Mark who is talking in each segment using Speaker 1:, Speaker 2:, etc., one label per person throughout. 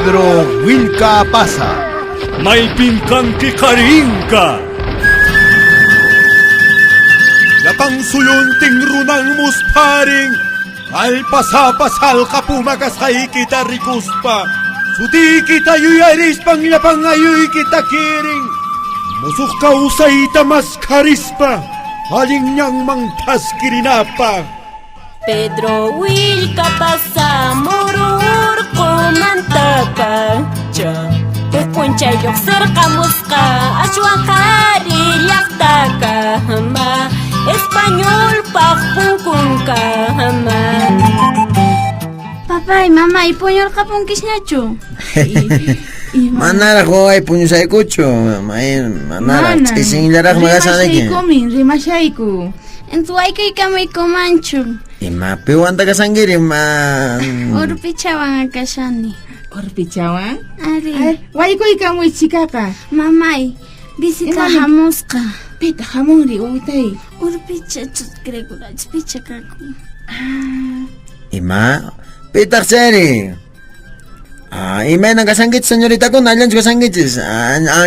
Speaker 1: Pedro Vilcapaza.
Speaker 2: May pingkang kikaringka.
Speaker 3: Yapang suyunting runang musparing, alpasapasal ka pumagasay kita rikuspa. Suti kita yuyaris pang yapang ayoy kita kiring. Musuk ka usay tamas karispa, haling niyang mangtas kirinapa.
Speaker 4: Pedro Vilcapaza murur kumantaka ja punca yok serkamuska aswang kari yaktaka ma Espanyol pakpungkungka ma.
Speaker 5: Papay, mama, ipunyol ka pong kisnacho.
Speaker 6: Manara ko ay punyo sa ikucho. Manara, ising larak magasanay ki.
Speaker 5: Rimasyay ko. Entuay kay kamay kumancho.
Speaker 6: Imapiwan taga sanggiri man.
Speaker 5: Urpichawang akasani.
Speaker 7: Urpichawang?
Speaker 5: Ari.
Speaker 7: Why ko ikamoy chika ka?
Speaker 5: Mamay, bisita hamos ka.
Speaker 7: Pita hamong ri uitay.
Speaker 5: Urpicha chutkrego picha kako.
Speaker 6: Ima, pitak seri. Ima nang kasanggit senyorita ko, nalyan kasanggit.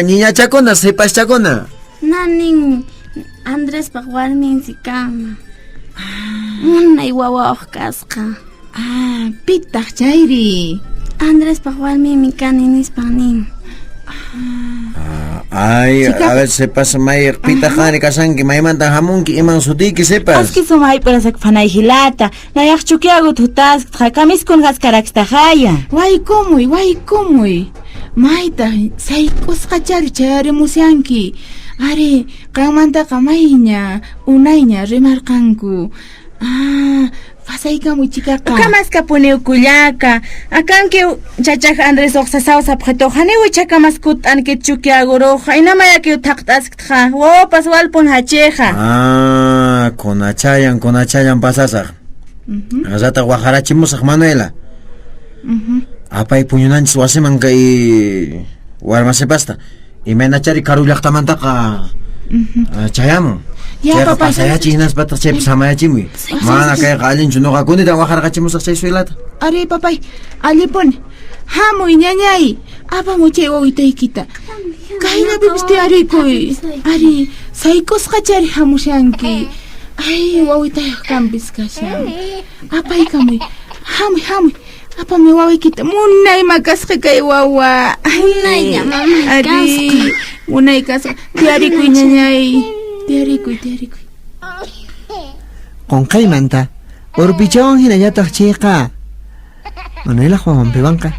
Speaker 6: Niña chako na, sepas chako na.
Speaker 5: Naning Andres pakwalmin si kama. Munay wawawak ka.
Speaker 7: Pitak chayri.
Speaker 5: Andres pakwalmin mi kaninis panin.
Speaker 6: Ay, a ver, sepas may pitak ni kasanggi, may mantang hamong ki imang sudi ki sepas.
Speaker 8: Aski sumay para sa fanay hilata. Nayak chukiago tutas, kamis kun gas karakstahaya.
Speaker 7: Why komoy. Maita, saikos kachari chayari musyanki. Are, kamanta kamay unay niya, remarkanku. Pasay ka mo chika ka.
Speaker 8: Kamas ka puniw kulyaka. Akan ki chachak Andres oksasaw sa pketo. Haniwi chakamas kutan ki chukiaguro. Inamaya ki utaktas ka. Wo paswal pun hacheja.
Speaker 6: Konachayan pasasak. Azata wakarachimusak Manuela. Apay punyunan suwasimang kay warmase pasta. Imenachari karulyak tamanta ka. Chayamo.
Speaker 7: Ya papay
Speaker 6: saya chinas batak chep sama ya chimui. Mana kaya kalin juno ka kunit ang wakarachimusak sa isuilat.
Speaker 7: Are papay, alipon. Hamoy nyanyay. Apa mo chay wawitay kita. Kahina bibisti ari koy. Ari, saikos kachari hamusyanki. Ay, wawitay kambis ka siya. Apay kamoy. Hamoy. Apa may wawi kita. Munay magas ka kay wawa.
Speaker 5: Munay niya, mama.
Speaker 7: Ari, munay kas. Diari koy nyanyay. Diari koy.
Speaker 9: Kung kay manta, urbichawang hinayatak chika. Manuela Juan Pebangka.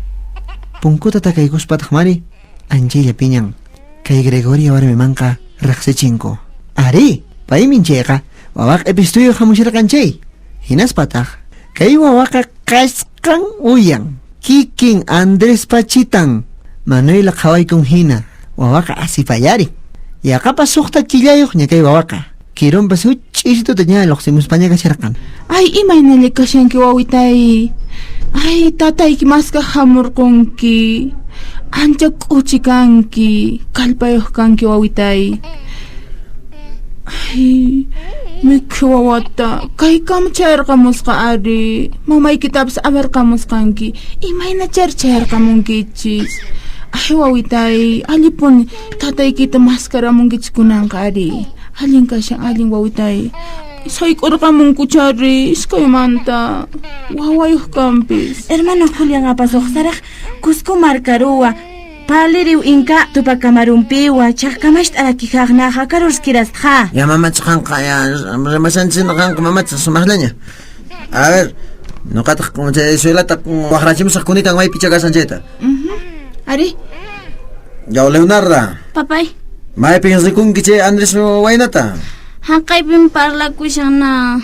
Speaker 9: Pungkuta ta kay kuspat mari. Anjilla piñang. Kay Gregorio ahora me manca. Raxe chinko. Ari, paimin chika. Wawak epistuyo hamushirakan chay. Hinas patak. Kay wawaka kaskang uyang. Kiking Andres Pachitang. Manuela kaway kong hina. Wawaka asipayari. Yaka pasukta kilayok niya kay wawaka. Kiron pasu chisito tanya loksimus panya kasirakan.
Speaker 7: Ay, imay nalikas yan ki wawitay. Ay, tatay ki mas kahamur kong ki. Anchak uchi kang ki. Kalpayoh kang ki wawitay. Ay, may kiwawata. Kay kam chair kamus ka ari. Mamay kitab sa abar kamus kang ki. Imay na chair kamong kichis. Ay, wawitay, alipon, tatay kita maskara mong gitskunang ka, ari. Haling ka siyang aling wawitay. Saikor ka mong kutsari, iskay manta. Wawayuh kampis.
Speaker 8: Hermano Julia nga pasok sarak, kusko markarua. Paliriw inka, tupak kamarumpiwa, tsak kamasht alakikak na kakarurs kirast ha.
Speaker 6: Ya mamat sakang kaya, masansin nakang kumamat sa sumahla niya. A ver, nukatak kung sa isuilat at wakarachim sa kunit ang may pichagasan cheta.
Speaker 7: Ari?
Speaker 6: Yaw Leonarda.
Speaker 5: Papay.
Speaker 6: May pingas kung kiche Andres wainata.
Speaker 5: Hakay pim parla ko siya na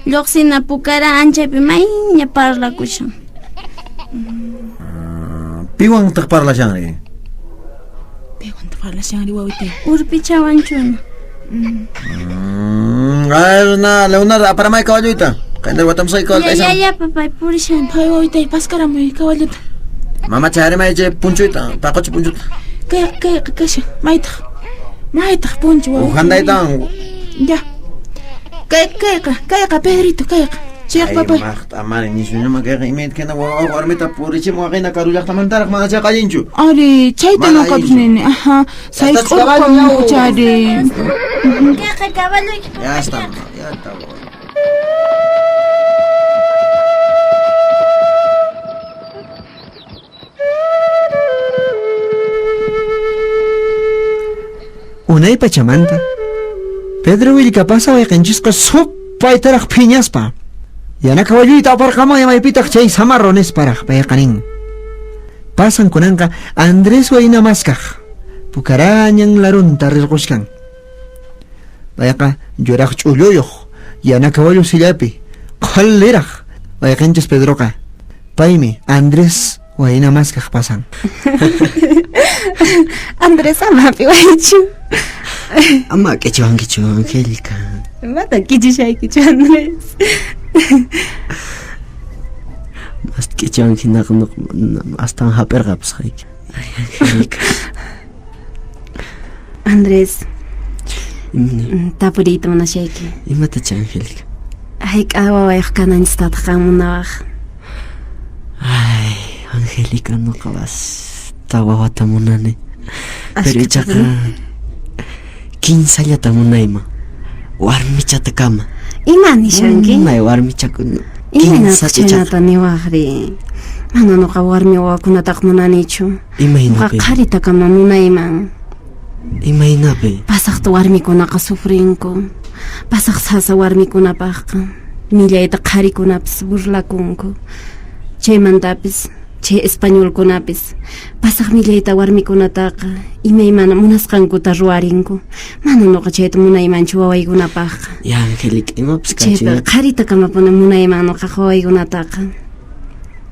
Speaker 5: loksin na pukara anchay pimay niya parla ko siya.
Speaker 6: Piwang takparla siyang rin.
Speaker 7: Piwang takparla siyang rin wawite.
Speaker 5: Urpichawan chun.
Speaker 6: Ay na Leonarda para may kawalyo ita. Kaya watam sa ikaw tayo sa.
Speaker 5: Ya papay puri siya.
Speaker 7: Pay wawite paskara mo kawalyo ita.
Speaker 6: Mama chari may je puncho ita. Takot si puncho.
Speaker 7: Kaya siya. Maitak puncho.
Speaker 6: Handa ita.
Speaker 7: Ya. Kaya ka Pedrito kaya ka. Cheikh papa.
Speaker 6: Amari ni suena makaya imet kena warmeta purichi mo akina karulak tamantarak mga siya kalinchu.
Speaker 7: Ari, chayta no kapnene. Aha, say ko chade.
Speaker 6: Ya está.
Speaker 9: Unay pachamanta. Pedro Vilcapaza wayqanchisqa supaytaraq phiñaspa. Yana kawalluyta aparqamay maypitaq chay samarrones paraq payqanin. Pasan kunanqa Andrés wayna maskaq. Pukarañan larunta rirqushkan. Payqa yuraq ch'ulluyuq. Yana kawallu sillapi. Qalliraq. Wayqanchis Pedroqa. Paymi Andrés wayna maskaq pasan.
Speaker 8: Andrés amapi waychu.
Speaker 6: Ama kichu Angélica.
Speaker 8: Mata kichu Andrés.
Speaker 6: Mas kichu Angélica hasta haperqa pasqay. Angélica.
Speaker 8: Andrés. Tapurita munashayki.
Speaker 6: Imatacha Angélica.
Speaker 8: Ay k'awa wayqkananchista taqamunawaq.
Speaker 6: Ay, Angélica no qabas tawawata munani. Pero ichaqa 15 llata munayma. Warmichata kama.
Speaker 8: Imanishanki?
Speaker 6: May warmichakuna.
Speaker 8: Imanata chaynata niwaqri. Mana nuqa warmi wawakunataq munanichu.
Speaker 6: Imaynapi.
Speaker 8: Nuqa qharita kama munayman.
Speaker 6: Imaynapi.
Speaker 8: Pasaqta warmikunaqa sufrinku. Pasaq sasa warmikunapaqqa millayta qharikunapis burlakunku. Chaymantapis chay españolkunapis pasaq millayta warmikunataqa imaymana munasqankuta ruwarinku. Mana nuqa chayta munaymanchu wawaykunapaqqa.
Speaker 6: Ya Angélica, imapis
Speaker 8: Chaypa qharita kamapuna munayman nuqa wawaykunataqa.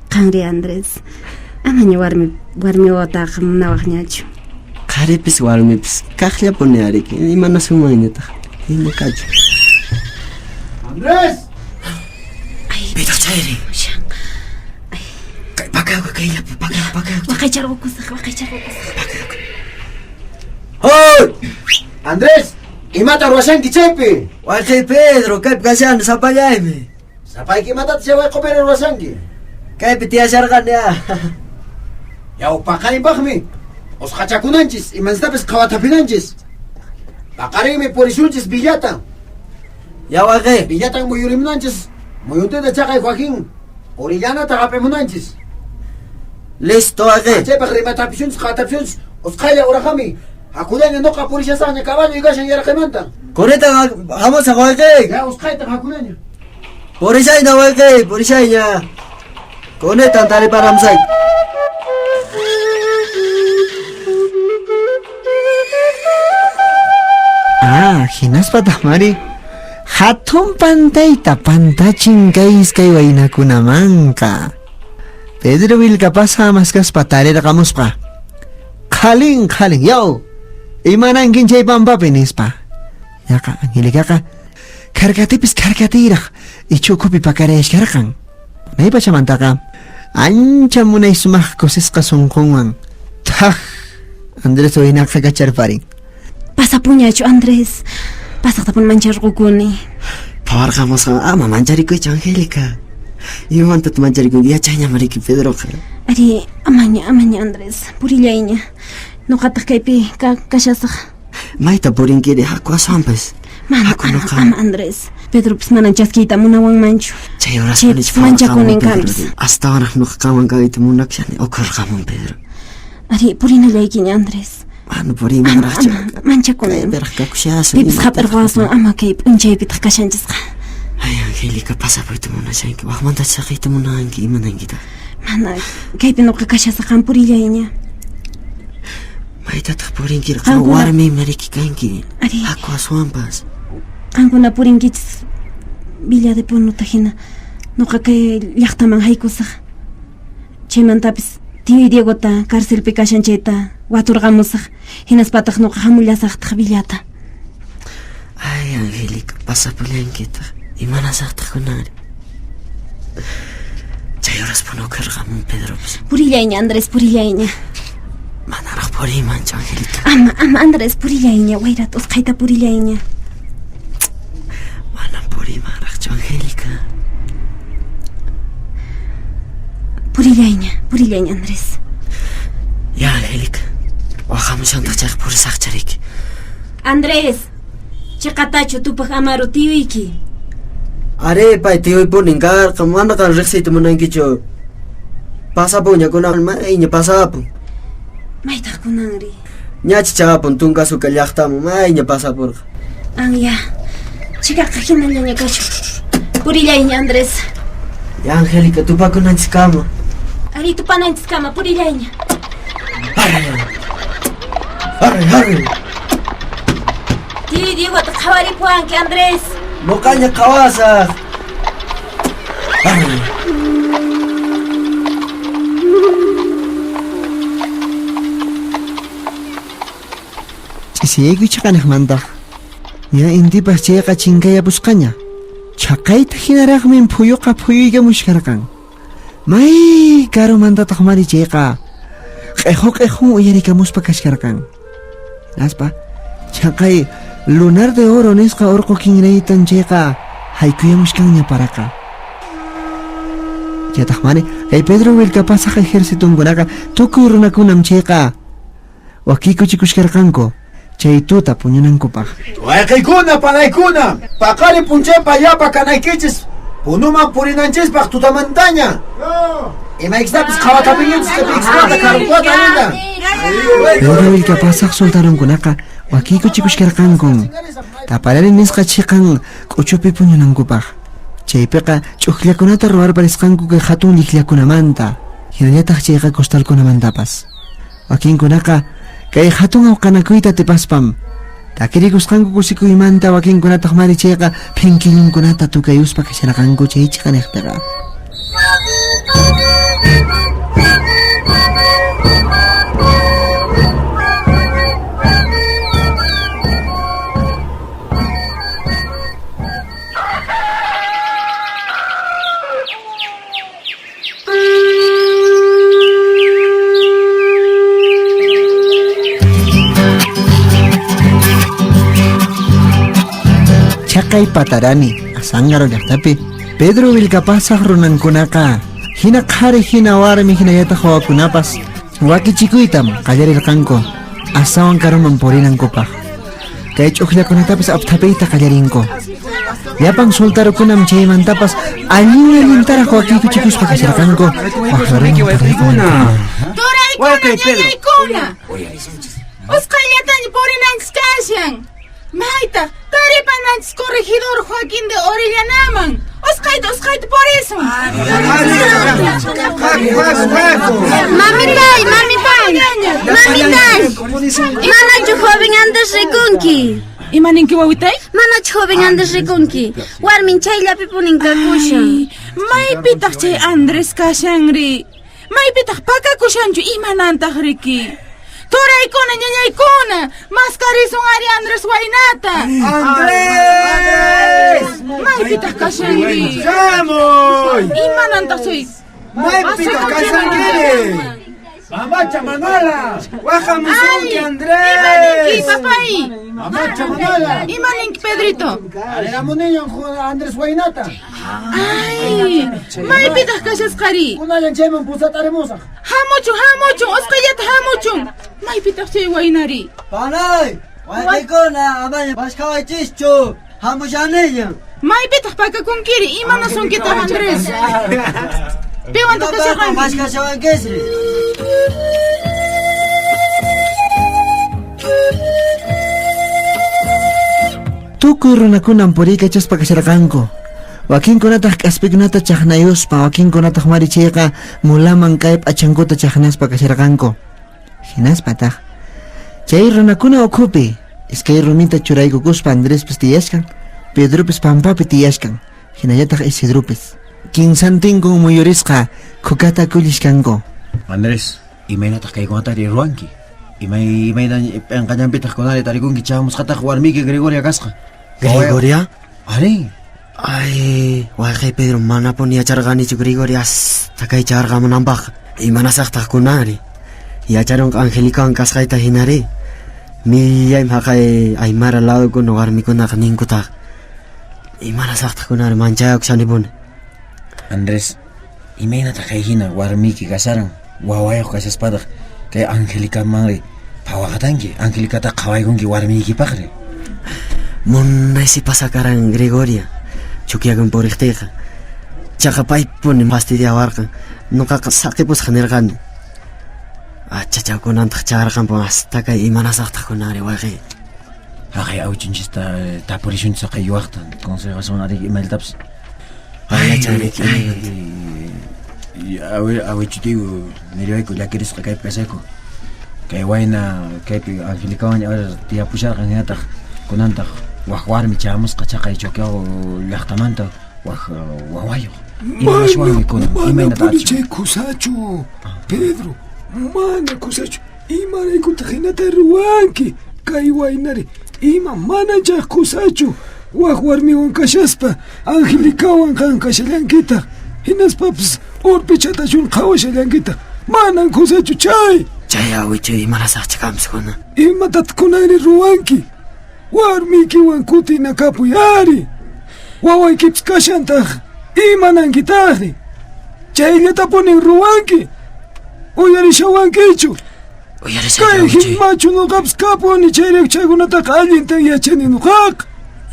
Speaker 8: Qanri Andrés, amaña warmi wawataqa munawaqñachu.
Speaker 6: Qharipis warmipis kaqllapuni ariki. Imana sumaynataq. Ima kachu.
Speaker 3: Andrés!
Speaker 6: Pedro chayri. Pakaw kayllapi, pakaw.
Speaker 8: Waqaycharqukusaq.
Speaker 3: ¡Hoy! Andrés, imata ruwashanki chaypi.
Speaker 6: Waqay Pedro, kaypi kashan sapallaymi.
Speaker 3: Sapayki imatata chay wayqupiri ruwashanki.
Speaker 6: Kaypi tiyasharqani ya.
Speaker 3: Yawpaqarinpaqmi usqachakunanchis imansitapis qhawatapinanchis. Paqarinmi purishunchis villata.
Speaker 6: Ya waqay.
Speaker 3: Villatan muyurimunanchis. Muyuntita chaqay Joaquín. Orillanata qapimunanchis.
Speaker 6: Listo waqay.
Speaker 3: Chaypaq rimatapishunchis qhawatapishunchis usqaylla uraqami. Hakudaña nuqa purishasaqña caballo igashan yaraqaymanta.
Speaker 6: Kunita hamusaq waqay.
Speaker 3: Ya usqayta hakudaña.
Speaker 6: Purishayna waqay, purishayna. Kunita tariparamsay.
Speaker 9: Hinaspa tamari. Hatun pantayta pantachin kay waynakunamanqa. Pedro Vilcapaza maskaspa tarirqamusqa. Khalin, yaw. Imanankin chay pampapi nispa. Yaqa Angélicaqa karkatipis karkatiraq ichukupi pakarayashkarqan. Maypachamantaqa ancha munay sumaq kusisqa sunqunwan. Taq Andrés waynaqa kacharparin.
Speaker 8: Pasapuñachu Andrés. Pasaqtapun mancharqukuni.
Speaker 6: Pawarqamusqa ama mancharikuychu Angélica. Imantata mancharikuni yachayñamariki Pedroqa.
Speaker 8: Ari, amaña Andrés. Purillayña. Nuqataq kaypi kashasaq.
Speaker 6: Mayta purinkiri haku aswanpas.
Speaker 8: Ama Andrés. Pedropis manan chaskiyta munawanmanchu.
Speaker 6: Chay horaspanich
Speaker 8: manchakunin kanpis.
Speaker 6: Hasta ahora nuqa qaman kayta munaqshani ukurqamun Pedro.
Speaker 8: Ari, purinallaykiña Andrés.
Speaker 6: Ano purimanraqchu.
Speaker 8: Manchakunin.
Speaker 6: Kaypiraq kakushasun.
Speaker 8: Pipis qapirqawasun ama kay p'unchaypitaq kashanchisqa.
Speaker 6: Ay Angélica, pasapayta munashanki. Waqmanta saqiyta munanki imanankita.
Speaker 8: Mana, kaypi nuqa kashasaqan purillayña.
Speaker 6: Maytataq purinkiri warmi mariki kanki.
Speaker 8: Ari.
Speaker 6: Haku aswanpas.
Speaker 8: Qankuna purinkichis Villa de Punuta hina nuqa kay llaqtaman haykusaq. Chaymantapis tiyu Diegota cárcelpi kashanchayta waturqamusaq. Hinaspataq nuqa hamullasaqtaq Villata.
Speaker 6: Ay Angélica, pasapullankitaq. Imanasaqtaq kunari. Chay horaspan ukurqamun Pedropis.
Speaker 8: Purillayña Andrés, purillayña.
Speaker 6: Manaraq purimanchu Angélica.
Speaker 8: Ama Andrés, purillayña. Wayrat usqayta purillayña.
Speaker 6: Mana purimanraqchu Angélica.
Speaker 5: Purillaña Andrés.
Speaker 6: Ya, Angélica. Bajamos anda chay por saqcharik.
Speaker 4: Andrés, chaqatachu tupak amaru tiyuyki.
Speaker 6: Are, pay, tío, y por ningar, como anda con recito, monanquicho. Pasa puña con alma, y pasa pu.
Speaker 4: Maita kunangri.
Speaker 6: Ñachi chapon, tunga su callachtamu, ña pasa por.
Speaker 4: Ya. Chica cajina ñaña cacho. Purillaña Andrés.
Speaker 6: Ya, Angélica, tú pa con antiscama.
Speaker 4: Ari tu panantis kama purillaña.
Speaker 6: Arre.
Speaker 4: Tiyo Diego ta khawari puanki Andrés.
Speaker 6: Mocaña kawasa.
Speaker 9: Chisiegu chakanak manda. Ya inti pas cheka chingaya buscaña. Chakaita hinaragmin puyuqa puyuyga mushkarqan. May karo manda takhmari cheka. Qejo uyarikamuspa kashkarqan. Aspa chakay lunar de oro nisqa urqu kinraytan cheka haykuyamushkanña paraqa. Ya takhmani kay Pedro Vilcapaza ejércitunkunaqa tukuy runakunam cheka wakikuchikushkarqanku. Chay tuta puñunankupaq.
Speaker 3: Wayqiykuna panaykuna paqari punchaypa yapa kanaykichis punuman purinanchispaq tutamantaña. Imaykistapis qhawatapinchis qipiykispata karukuwata ninda.
Speaker 9: Pedro Vilcapaza soldaronkunaqa wakikuchikushkarqankun. Taparari nisqa chiqan k'uchupi puñunankupaq. Chaypiqa ch'uqllakunata ruwarparisqanku kay hatun liqllakunamanta. Hinallataq chayqa costalkunamantapas. Wakinkunaqa kay hatun awqanakuyta tipaspam. Takirikusqanku kusikuymanta wakinkunataq mari chayqa phinkillunkunata tukayuspa kasharqanku chay chiqaniqpiqa. Chakay patarani asangaro llaqtapi Pedro Vilcapaza runankunaqa hina qhari hina warmi hinallataq wawakunapas wakichikuytam qallarirqanku asawan karuman purinankupaq. Kay ch'uqllakunatapis apthapiyta qallarinku. Llapan soltarukunam chaymantapas allintaraq wakikuchikuspa kasharqanku waqlarinman puriykuna.
Speaker 7: Turaykuña Usqallataña purinanchis kashan. Mayta, taripananchis corregidor Joaquín de Orellanaman. Usqayta por eso.
Speaker 5: Mamitay. Manachu joven andas rikunki.
Speaker 7: Imaninki wawitay?
Speaker 5: Manachu joven andas rikunki. Warmin chayllapi puninkakushan.
Speaker 7: Maypitaq chay Andrés kashanri. Maypitaq pakakushanchu imanantaq riki. Turaykuna ñañaykuna mascarisun ari Andrés waynata.
Speaker 3: Andrés!
Speaker 7: Maypitaq kashanri.
Speaker 3: ¡Chamoy!
Speaker 7: Imanantaq chay
Speaker 3: ¡Maypitaq kashankiri! ¡Mamacha Manola! ¡Wajamusunki Andrés!
Speaker 7: Imaninki papay.
Speaker 3: ¡Mamacha Manola!
Speaker 7: Imaninki Pedrito.
Speaker 3: ¡Alegamuniño Andrés Waynata!
Speaker 7: Ay, maypitaq kashasqari.
Speaker 3: Kunayan chayman pusataremusaq.
Speaker 7: Hamuchun, usqallata hamuchun. Maypitaq chay waynari.
Speaker 6: Panay, waykuna amaña pashkawaychischu. Hamushaniña.
Speaker 7: Maypitaq pakakunkiri imanasunkitaj Andrés. Piwantaq kashaqanki.
Speaker 6: Mashkashawankisri.
Speaker 9: Tukuy runakunan puriykachaspa kasharqanku. Wakinkunataq k'aspikunata chaqnayuspa wakinkunataq mari chayqa mulaman kay p'achankuta chaqnaspa kasharqanku. Hinaspataq chay runakuna ukhupi iskay rumita churaykukuspa Andrespis tiyashkan, Pedropis pampapi tiyashkan, hinallataq Isidropis kinsantinkun muyurisqa kukata kullishkanku.
Speaker 10: Andrés, imaynataq kaykunata ruwanki. Imaynan penqañanpitaq kunari tarikunki chamusqataq warmiki Gregoria kasqa.
Speaker 6: Gregoria?
Speaker 10: Ari.
Speaker 6: Ay, waqay Pedro manapun yacharqanichu Gregoria hasta kay charqamunanpaq. Imanasaqtaq kunari. Yacharunqa Angelicawan kasqayta hinari. Millaymi haqay Aymara ladukuna warmikunaqa ninkutaq. Imanasaqtaq kunari manchayuq shanipuni.
Speaker 10: Andrés, imaynataq kay hina warmiki kasaran. wawayo kashaspada kay Angelica mangre pawakatanki Angelicata qawaykunki warmiykipaqri.
Speaker 9: Munay si pasakaran Gregoria chukiagan puriqtiqa chaqa paypuni fastidiawarqan nuqaqa saqipusqa nirqani achachawkunantaq charqanpun hasta kay imanasaqtaqkunari waqi
Speaker 10: Haqay awchinchista tapurishunchis qay yuwaqta consejasunari imailtapas
Speaker 9: ayachaniki
Speaker 10: awichutigu niriwayku llakirisqa kay pesayku kay wayna kaypi Angelicawan ahora tiyapusharqan hinataq kunantaq waq warmi chamusqa chaqay chokiaw llaqtamanta waq wawayo imashwanmi kunan imaynata
Speaker 3: chay kusachu Pedro mana kusachu imaraykutaq hinata ruwanki kay waynari ima mana chay kusachu waq warmiwan kashaspa Angelicawan kan kashallankita hinaspapas urpichatachun qhawashallankita manan kusachu chay
Speaker 9: awichu imanasaqchaqamskuna
Speaker 3: imatat kunayri ruwanki warmikiwan kutina kapuyari wawaykipas kashantaq imanankitaqri chayllatapunin ruwanki uyarishawankichu kay hikmachu nuqapas kapuni chayrik chaykunataqa allintan yachani nuqaqa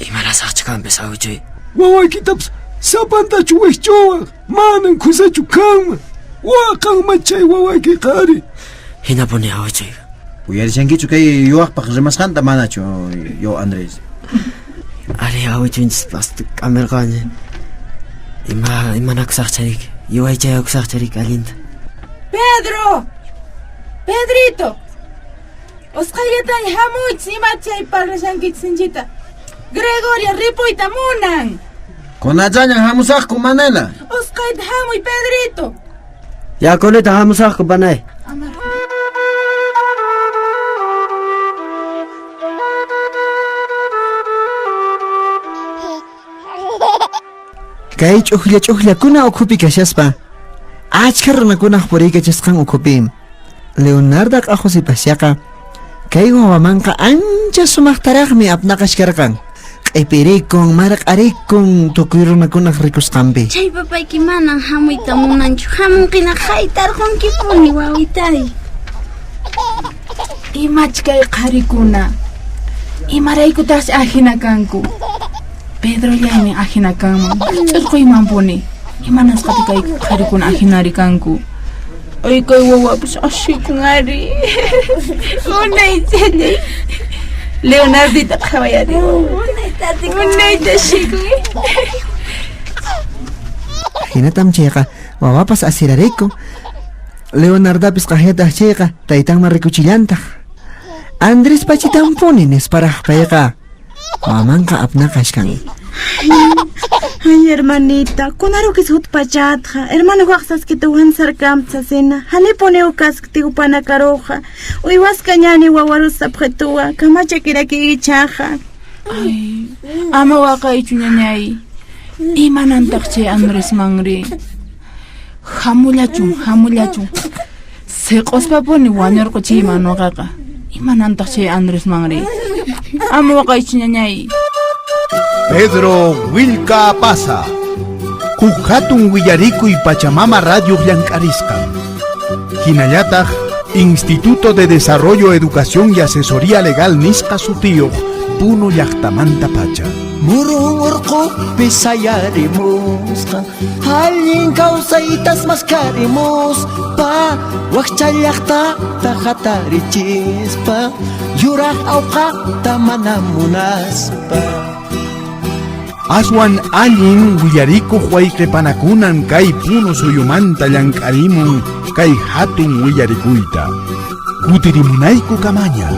Speaker 9: imanasaqchaqampis awichuy
Speaker 3: wawaykitapas sapantachu wikchuwaq manan kusachu kanman waqanman chay wawayki qari
Speaker 9: hinapuni awichuy
Speaker 10: uyarishankichu kay yuwaqpaq rimasqanta manachu yo Andrés
Speaker 9: ari awichunchis pastu kamerqani imanakusaqcharik yuwaychayakusaqcharik allinta
Speaker 8: Pedro Pedrito Osqayllatay hamuchis imachay parlashankich sinchita Gregoria ripuyta munan
Speaker 10: kunachañan hamusaqku manela
Speaker 8: Osqayta hamuy Pedrito
Speaker 9: yakunita hamusaqku panay kay ch'uqllakuna ukhupi kashaspa achka runakunaq puriykachasqan ukhupi Leonardo q'ajusipasyaqa kay wawamanqa ancha sumaqtaraqmi apnaqashkarqan q'ipirikun marq'arikun tukuy runakunaq rikusqanpi
Speaker 5: Chay papayki manan hamuyta munanchu hamunqina haytarqankipuni wawitay
Speaker 7: Imach kay qarikuna imaraykutaqsi ajinakanku Pedro llami ajinakanman ch'usquymanpuni imanasqati kay qarikuna ajinari kanku ay kay wawapis ashikungari unay challay Leonardita qhawayari unayta shikuy
Speaker 9: hinatam chayqa wawapas asirarikun Leonardapis qhayyataq chayqa taytanman rikuchillantaq Andrés pachitampuni nisparaq payqa wamanqa apnaqashkan
Speaker 8: Ay hermanita kunarukis hutpachatqa hermano waqsaskita wansarkamtsa sina hanipuni ukasktigu panakaruqa uywaska ñani wawarusapqituwa kamachakiraki ichaqa
Speaker 7: ay ama waqaychu ñañay imanantaq chay Andrés manri hamullachun siq'uspapuni wañurquchiyman nuqaqa imanantaq chay Andrés manri ama waqaychu ñañay
Speaker 1: Pedro Vilcapaza huk hatun willarikuy Pachamama Radio llank'arisqa hinallataq Instituto de Desarrollo Educación y Asesoría Legal nisqa sutiyuq Puno llaqtamanta pacha
Speaker 11: Murun urqupi sayarimusqa allin kawsaytas masqarimuspa wakcha llaqtata hatarichispa yuraq awqaqta mana munaspa
Speaker 1: aswan allin willarikuq wayqipanakunan kay Puno suyumanta llank'arimun kay hatun willarikuyta kutirimunayku kamaña